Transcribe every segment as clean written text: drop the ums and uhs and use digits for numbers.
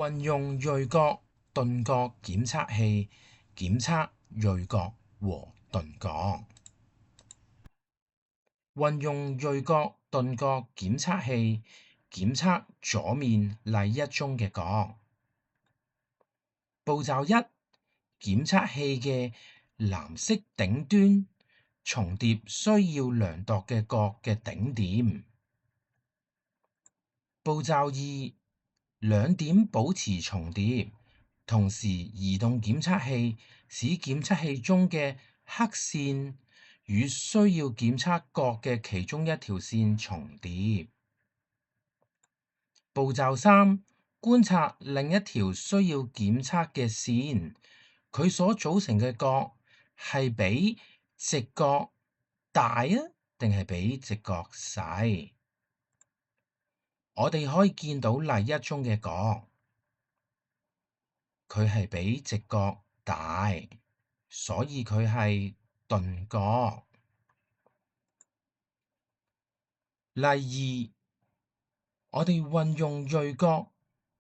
運用銳角鈍角檢測器檢測銳角和鈍角。運用銳角鈍角檢測器檢測左面例一中嘅角。步驟一：檢測器嘅藍色頂端重疊需要量度嘅角嘅頂點。步驟二：兩點保持重疊，同時移動檢測器，使檢測器中嘅黑線與需要檢測角嘅其中一條線重疊。步驟三：觀察另一條需要檢測嘅線，佢所組成嘅角係比直角大啊，定係比直角細？我哋可以見到例一中嘅角，佢係比直角大，所以佢係鈍角。例二，我哋運用銳角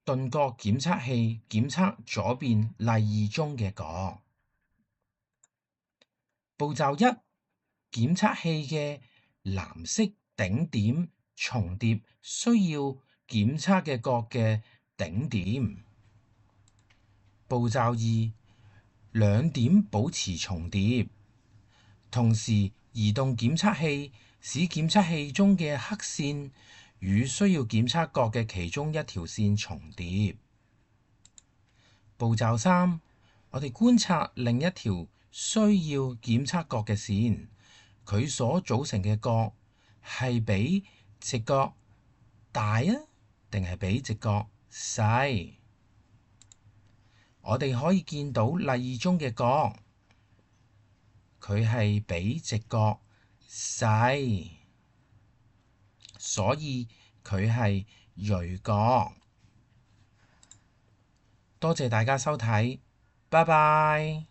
鈍角檢測器檢測左邊例二中嘅角。步驟一：檢測器嘅藍色頂點重疊需要檢測嘅角嘅頂點。步驟二：兩點保持重疊，同時移動檢測器，使檢測器中嘅黑線與需要檢測角嘅其中一條線重疊。步驟三：我哋觀察另一條需要檢測角嘅線，佢所組成嘅角係比直角大啊，定係比直角細？我哋可以見到例二中嘅角，佢係比直角細，所以佢係銳角。多謝大家收睇，拜拜。